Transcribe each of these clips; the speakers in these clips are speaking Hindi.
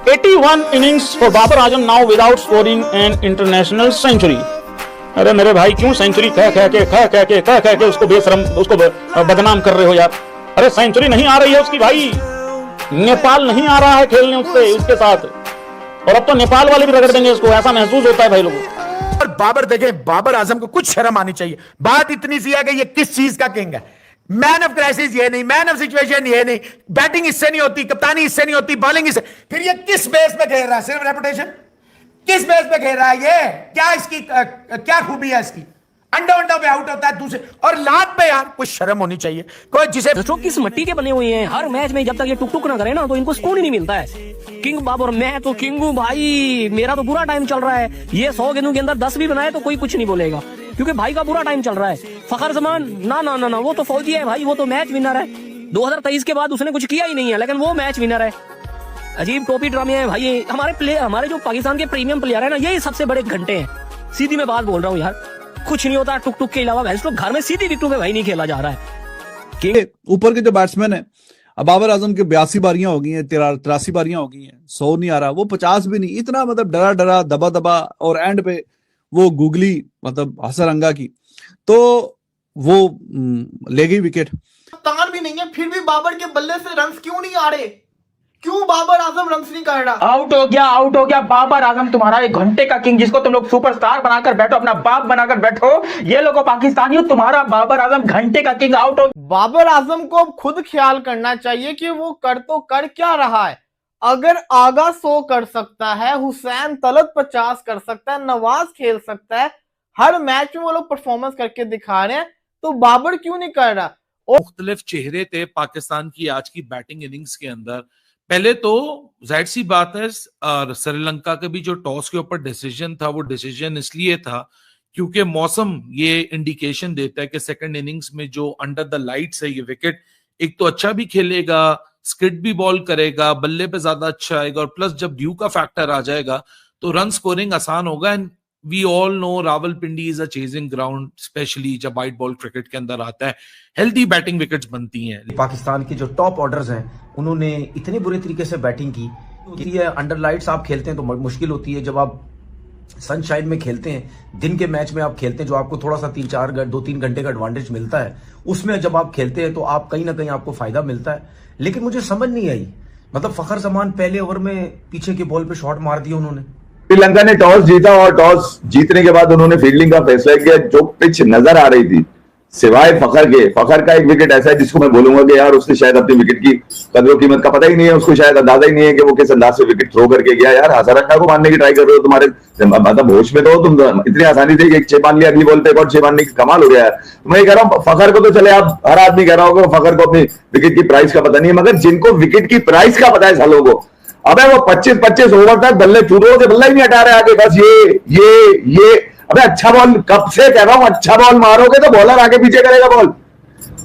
81 innings for Babar Azam now without scoring an international century. अरे मेरे भाई क्यों सेंचुरी कह के उसको बेशरम उसको बदनाम कर रहे हो यार। अरे सेंचुरी नहीं आ रही है उसकी भाई, नेपाल नहीं आ रहा है खेलने उसके साथ, और अब तो नेपाल वाले भी रगड़ देंगे इसको, ऐसा महसूस होता है भाई लोगों को। और बाबर देखें, बाबर आजम को कुछ शर्म आनी चाहिए। बात इतनी सी है कि ये किस चीज का किंग है। मैन ऑफ क्राइसिस ये नहीं, मैन ऑफ सिचुएशन ये नहीं, बैटिंग इससे नहीं होती, कप्तानी इससे नहीं होती, बॉलिंग इससे। फिर ये किस बेस पे खेल रहा है? सिर्फ रेपुटेशन? किस बेस पे खेल रहा है ये? क्या इसकी क्या खूबी है इसकी? अंडा पे आउट होता है दूसरे, और लात पे यार कुछ शर्म होनी चाहिए। कोई जिसे किस मिट्टी के बने हुए हैं, हर मैच में जब तक ये टुक टुक ना करे ना तो इनको सुकून ही नहीं मिलता है। किंग बाबर, मैं तो किंग हूँ भाई, मेरा तो बुरा टाइम चल रहा है। ये 100 गेंदों के अंदर 10 भी बनाए तो कोई कुछ नहीं बोलेगा, क्योंकि भाई का बुरा टाइम चल रहा है। फखर जमान ना ना ना ना, वो तो फौजी है भाई, वो तो मैच विनर है। 2023 के बाद उसने कुछ किया ही नहीं है, लेकिन वो मैच विनर है। अजीब टोपी ड्रामे है भाई। हमारे जो पाकिस्तान के प्रीमियम प्लेयर है ना, यही सबसे बड़े घंटे हैं। सीधी मैं बात बोल रहा हूँ यार, कुछ नहीं होता टुक टुक के अलावा। भैंस तो घर में सीधी विकेटों पे भाई नहीं खेला जा रहा है। ऊपर के जो बैट्समैन है, अब बाबर आजम के 82 बारियां हो गई हैं, 83 बारियां हो गई हैं, 100 नहीं आ रहा, वो 50 भी नहीं, इतना मतलब डरा डरा दबा दबा, और एंड पे वो गुगली मतलब हसरंगा की, तो वो ले गई विकेट। तार भी नहीं है, फिर भी बाबर के बल्ले से रन्स क्यों नहीं आ रहे? क्यों बाबर आजम रन्स नहीं कर रहा? आउट हो गया बाबर आजम, तुम्हारा एक घंटे का किंग, जिसको तुम लोग सुपरस्टार बनाकर बैठो, अपना बाप बनाकर बैठो। ये लोगों पाकिस्तानियों, तुम्हारा बाबर आजम घंटे का किंग आउट हो। बाबर आजम को अब खुद ख्याल करना चाहिए कि वो कर क्या रहा है। अगर आगा 100 कर सकता है, हुसैन तलत 50 कर सकता है, नवाज खेल सकता है, हर मैच में वो लोग परफॉर्मेंस करके दिखा रहे हैं, तो बाबर क्यों नहीं कर रहा? मुख्तलिफ चेहरे थे पाकिस्तान की आज की बैटिंग इनिंग्स के अंदर। पहले तो जाहिर सी बात है, श्रीलंका के भी जो टॉस के ऊपर डिसीजन था, वो डिसीजन इसलिए था क्योंकि मौसम ये इंडिकेशन देता है कि सेकंड इनिंग्स में जो अंडर द लाइट्स है ये विकेट, एक तो अच्छा भी खेलेगा, स्किड भी बॉल करेगा, बल्ले पे ज्यादा अच्छा आएगा, और प्लस जब ड्यू का फैक्टर आ जाएगा तो रन स्कोरिंग आसान होगा। And we all know Rawalpindi is a chasing ground, specially जब वाइट बॉल क्रिकेट के अंदर आता है, हेल्दी बैटिंग विकेट्स बनती हैं। पाकिस्तान के जो टॉप ऑर्डर्स हैं उन्होंने इतने बुरे तरीके से बैटिंग की कि अंडर लाइट्स आप खेलते हैं तो मुश्किल होती है। जब आप सनशाइन में खेलते हैं, दिन के मैच में आप खेलते हैं, जो आपको थोड़ा सा 2-3 घंटे का एडवांटेज मिलता है, उसमें जब आप खेलते हैं तो आप कहीं ना कहीं आपको फायदा मिलता है। लेकिन मुझे समझ नहीं आई, मतलब फखर जमान पहले ओवर में पीछे के बॉल पे शॉट मार दिया उन्होंने। श्रीलंका ने टॉस जीता और टॉस जीतने के बाद उन्होंने फील्डिंग का फैसला किया। जो पिच नजर आ रही थी, सिवाय फखर का एक विकेट ऐसा है जिसको मैं बोलूंगा कि यार उसने शायद अपनी विकेट की कदर कीमत का पता ही नहीं है, उसको शायद अंदाजा ही नहीं है कि वो किस अंदाज से विकेट थ्रो करके गया। यार हसरंगा को मारने की ट्राई कर रहे हो, तुम्हारे मतलब होश में तो तुम इतनी आसानी से एक 6 मान लिया, अगली बॉल पे एक और 6 मारने की कमाल हो गया यार। मैं कह रहा हूँ फखर को तो चले, आप हर आदमी कह रहा होगा फखर को अपनी विकेट की प्राइस का पता नहीं है, मगर जिनको विकेट की प्राइस का पता है सालों को, अबे वो 25-25 ओवर तक बल्ले चूरों से बल्ला ही नहीं हटा रहे आगे, बस ये अबे अच्छा बॉल, कब से कह रहा हूं अच्छा बॉल मारोगे तो बॉलर आगे पीछे करेगा बॉल,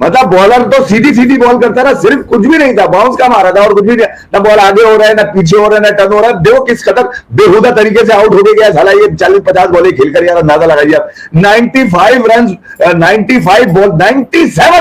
मतलब बॉलर तो सीधी बॉल करता है ना, सिर्फ कुछ भी नहीं था, बाउंस का मारा था और कुछ भी नहीं, ना बॉल आगे हो रहा है ना पीछे हो रहा है ना टर्न हो रहा है। देखो किस कदर बेहुदा तरीके से आउट हो गया साला ये 40-50 बॉलें खेलकर, यार अंदाजा लगाइए आप। 97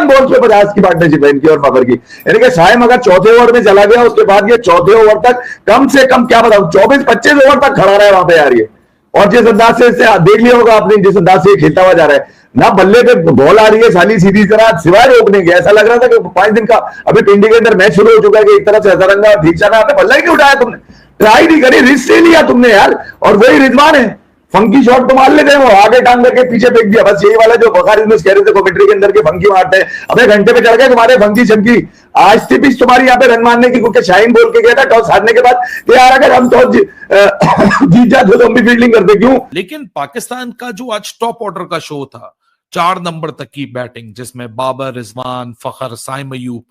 बॉल्स पे 50 की पार्टनरशिप है इनकी और फखर की, यानी कि साइम अगर चौथे ओवर में चला गया उसके बाद ये चौथे ओवर तक कम से कम क्या बताऊं 24-25 ओवर तक खड़ा रहा है वहां पे यार ये। और जिस अंदाज से देख लिया होगा आपने, जिस अंदाज से खेलता हुआ जा रहा है ना, बल्ले पे बॉल आ रही है साली सीधी तरह, सिवाय रोकने के ऐसा लग रहा था कि 5 दिन का अभी पिंडी के अंदर मैच शुरू हो चुका है कि एक तरफ से हसरंगा ठीक चला, बल्ला ही नहीं उठाया तुमने, ट्राई नहीं करी, रिस्क से लिया तुमने यार। और वही रिजवान है, फंकी शॉट तो मार लेते हैं, वो आगे टांग करके पीछे फेंक दिया, बस यही वाला जो बखार इसमें कह रहे थे कमेंट्री के अंदर के फंकी मारते हैं। अबे घंटे पे चढ़ गए तुम्हारे फंकी चमकी, आज थी पिच तुम्हारी यहाँ पे रन मारने की, क्योंकि शाहीन बोल के गया था टॉस हारने के बाद कि यार अगर हम टॉस जीत जाते तो हम भी फील्डिंग करते, क्यों। लेकिन पाकिस्तान का जो आज टॉप ऑर्डर का शो था, 4 नंबर तक की बैटिंग, जिसमें बाबर, रिजवान, फखर, साइम अयूब,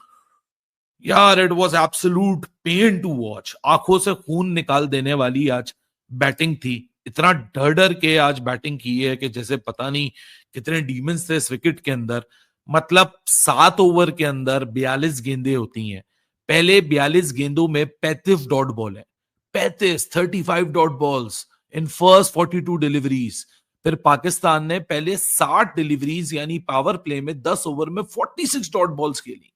यार it was absolute pain to watch, आंखों से खून निकाल देने वाली आज बैटिंग थी। इतना डर के आज बैटिंग की है कि जैसे पता नहीं कितने डीमंस थे इस विकेट के अंदर। मतलब 7 ओवर के अंदर 42 गेंदें होती हैं, पहले 42 गेंदों में 35 डॉट बॉल है, 35 dot balls in first 42 deliveries. फिर पाकिस्तान ने पहले 60 डिलीवरीज यानी पावर प्ले में 10 ओवर में 46 डॉट बॉल्स खेली,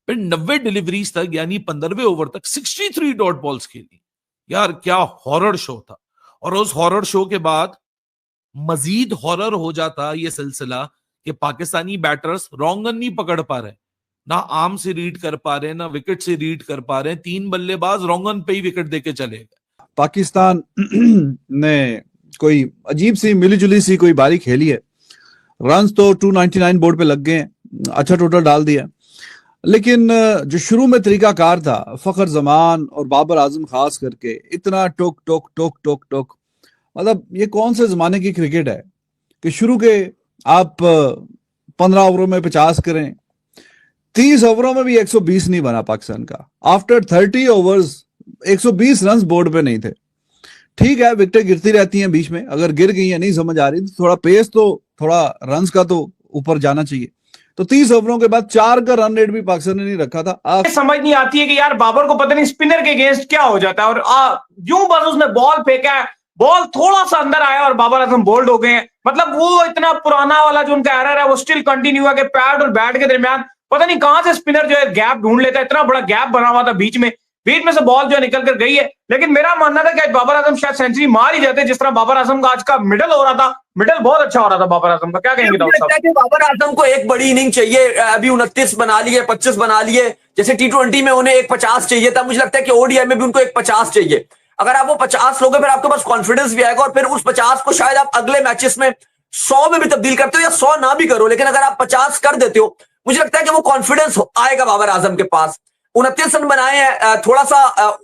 फिर 90 डिलीवरीज तक यानी 15वें ओवर तक 63 डॉट बॉल्स खेली। यार क्या हॉरर शो था। और उस हॉरर शो के बाद मजीद हॉरर हो जाता ये सिलसिला कि पाकिस्तानी बैटर्स रॉन्गन नहीं पकड़ पा रहे, ना आर्म से रीड कर पा रहे, ना विकेट से रीड कर पा रहे। 3 बल्लेबाज रॉन्गन पे ही विकेट देके चले गए। पाकिस्तान ने कोई अजीब सी मिलीजुली सी कोई बारी खेली है। रन्स तो 299 बोर्ड पे लग गए हैं, अच्छा टोटल डाल दिया, लेकिन जो शुरू में तरीकाकार था फखर जमान और बाबर आजम खास करके, इतना टोक टोक टोक टोक टोक, मतलब ये कौन से जमाने की क्रिकेट है कि शुरू के आप 15 ओवरों में 50 करें, 30 ओवरों में भी 120 नहीं बना पाकिस्तान का। आफ्टर 30 ओवर्स 120 रन बोर्ड पे नहीं थे। ठीक है, विकेटें गिरती रहती हैं बीच में, अगर गिर गई है नहीं समझ आ रही तो थोड़ा पेस तो थोड़ा रन्स का तो ऊपर जाना चाहिए। तो 30 ओवरों के बाद 4 का रन रेट भी पाकिस्तान ने नहीं रखा था। समझ नहीं आती है कि यार बाबर को पता नहीं स्पिनर के अगेंस्ट क्या हो जाता है, और यूं बस उसने बॉल फेंका है, बॉल थोड़ा सा अंदर आया और बाबर आजम बोल्ड हो गए हैं। मतलब वो इतना पुराना वाला जो उनका एरर है वो स्टिल कंटिन्यू है कि पैड और बैट के दरमियान पता नहीं कहां से स्पिनर जो है गैप ढूंढ लेता है। इतना बड़ा गैप बना हुआ था बीच में से बॉल जो है निकल कर गई है। लेकिन मेरा मानना था कि आज बाबर आजम शायद सेंचुरी मार ही जाते, जिस तरह बाबर आजम का आज का मिडल हो रहा था, मिडल बहुत अच्छा हो रहा था बाबर आजम का। क्या कहेंगे बाबर आजम को एक बड़ी इनिंग चाहिए, अभी 29 बना लिए, 25 बना लिए, जैसे T20 में उन्हें एक 50 चाहिए था, मुझे लगता है कि ओडीआई में भी उनको एक 50 चाहिए। अगर आप वो 50 लोगे फिर आपके पास कॉन्फिडेंस भी आएगा, और फिर उस 50 को शायद आप अगले मैचेस में 100 में भी तब्दील करते हो, या 100 ना भी करो, लेकिन अगर आप 50 कर देते हो, मुझे लगता है कि वो कॉन्फिडेंस आएगा बाबर आजम के पास। 29 रन बनाए हैं, थोड़ा सा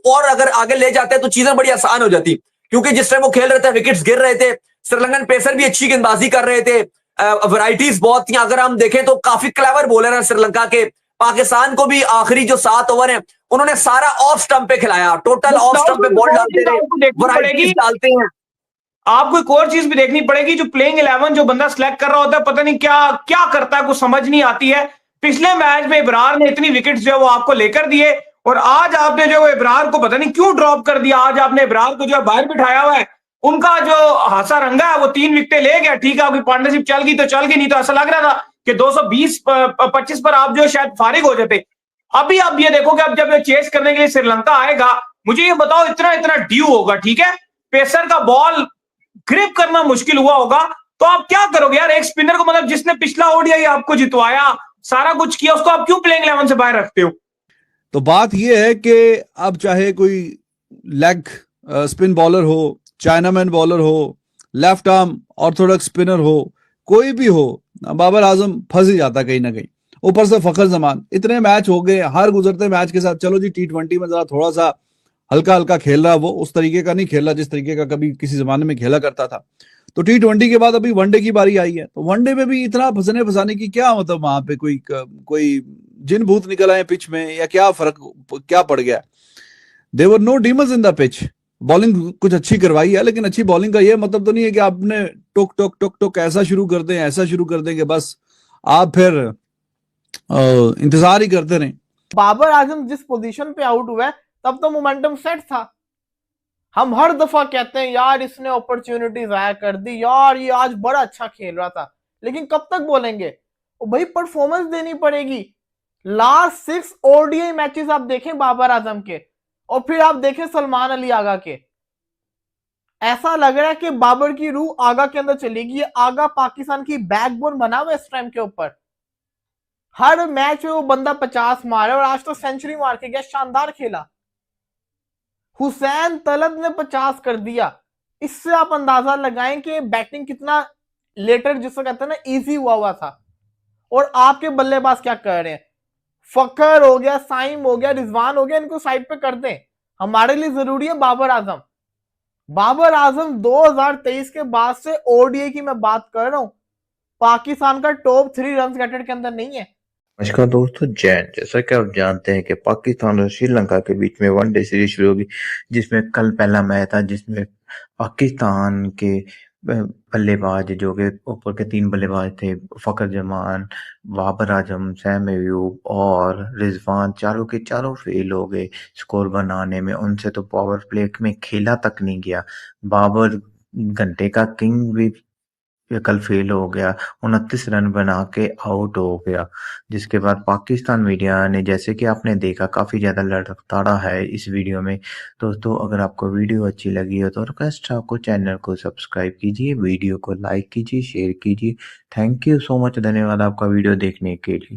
और अगर आगे ले जाते हैं तो चीजें बड़ी आसान हो जाती, क्योंकि जिस टाइम वो खेल रहे थे विकेट्स गिर रहे थे, श्रीलंकन पेसर भी अच्छी गेंदबाजी कर रहे थे, वैरायटीज बहुत थी। अगर हम देखें तो काफी क्लेवर बॉलर है श्रीलंका के। पाकिस्तान को भी आखिरी जो 7 ओवर है उन्होंने सारा ऑफ स्टंप पे खिलाया, टोटल ऑफ स्टंप पे बॉल डालते रहे, वैरायटीज डालते हैं। आपको एक और चीज भी देखनी पड़ेगी, जो प्लेइंग 11 जो बंदा सिलेक्ट कर रहा होता है पता नहीं क्या क्या करता है, कुछ समझ नहीं आती है। पिछले मैच में इब्रार ने इतनी विकेट्स जो है वो आपको लेकर दिए, और आज आपने जो इब्रार को पता नहीं क्यों ड्रॉप कर दिया। आज आपने इब्रार को जो है बाहर बिठाया हुआ है, उनका जो हासारंगा है वो 3 विकेटें ले गया। ठीक है, आपकी पार्टनरशिप चल गई तो चल गई, नहीं तो ऐसा लग रहा था कि 220-25 पर आप जो शायद फारिग हो जाते। अभी आप ये देखो कि अब जब ये चेस करने के लिए श्रीलंका आएगा, मुझे ये बताओ इतना इतना ड्यू होगा, ठीक है, पेसर का बॉल ग्रिप करना मुश्किल हुआ होगा, तो आप क्या करोगे यार? एक स्पिनर को, मतलब जिसने पिछला ओडीआई आपको जितवाया, सारा कुछ किया, उसको आप क्यों प्लेइंग 11 से बाहर रखते हो? तो बात यह है कि अब चाहे कोई लेग स्पिन बॉलर हो, चाइनामैन बॉलर हो, लेफ्ट आर्म ऑर्थोडॉक्स स्पिनर हो, कोई भी हो, बाबर आजम फंस ही जाता कहीं ना कहीं। ऊपर से फखर जमान, इतने मैच हो गए, हर गुजरते मैच के साथ चलो जी T20 में जरा थोड़ा सा हल्का हल्का खेल रहा, वो उस तरीके का नहीं खेल रहा जिस तरीके का कभी किसी जमाने में खेला करता था। तो T20 के बाद अभी वनडे की बारी आई है, तो वनडे में भी इतना फंसाने की क्या मतलब, वहां पे कोई जिन भूत निकल आए पिच में, या क्या फर्क क्या पड़ गया? There were no demons in the pitch. Bowling कुछ अच्छी करवाई है, लेकिन अच्छी बॉलिंग का ये मतलब तो नहीं है कि आपने टोक टोक टोक टोक ऐसा शुरू कर दें, ऐसा शुरू कर देंगे बस आप फिर इंतजार ही करते रहें। बाबर आजम जिस पोजीशन पे आउट हुआ है तब तो मोमेंटम सेट था। हम हर दफा कहते हैं यार इसने अपॉर्चुनिटी जाया कर दी, यार ये आज बड़ा अच्छा खेल रहा था, लेकिन कब तक बोलेंगे? भाई परफॉर्मेंस देनी पड़ेगी। लास्ट 6 ओडीआई मैचेस आप देखें बाबर आजम के, और फिर आप देखें सलमान अली आगा के, ऐसा लग रहा है कि बाबर की रूह आगा के अंदर चलेगी। आगा पाकिस्तान की बैकबोन बना हुआ इस टाइम के ऊपर। हर मैच में वो बंदा 50 मारा, और आज तो सेंचुरी मार के गया, शानदार खेला। हुसैन तलब ने 50 कर दिया। इससे आप अंदाजा लगाएं कि बैटिंग कितना लेटर, जिसको कहते हैं ना, इजी हुआ था। और आपके बल्लेबाज क्या कर रहे हैं? फकर हो गया, साइम हो गया, रिजवान हो गया, इनको साइड पे कर दें। हमारे लिए जरूरी है बाबर आजम। बाबर आजम 2023 के बाद से ओडीआई की मैं बात कर रहा हूं, पाकिस्तान का टॉप 3 रन गेटर के अंदर नहीं है। नमस्कार दोस्तों, जैन। जैसा कि आप जानते हैं कि पाकिस्तान और श्रीलंका के बीच में वनडे सीरीज शुरू होगी, जिसमें कल पहला मैच था, जिसमें पाकिस्तान के बल्लेबाज जो कि ऊपर के 3 बल्लेबाज थे, फखर जमान, बाबर आजम, सैम अयूब और रिजवान, चारों के चारों फेल हो गए स्कोर बनाने में। उनसे तो पावर प्ले में खेला तक नहीं गया। बाबर घंटे का किंग भी कल फेल हो गया, 29 रन बना के आउट हो गया। जिसके बाद पाकिस्तान मीडिया ने, जैसे कि आपने देखा, काफ़ी ज़्यादा लड़खड़ाया है इस वीडियो में। दोस्तों अगर आपको वीडियो अच्छी लगी हो तो रिक्वेस्ट है आपको चैनल को सब्सक्राइब कीजिए, वीडियो को लाइक कीजिए, शेयर कीजिए। थैंक यू सो मच, धन्यवाद आपका वीडियो देखने के लिए।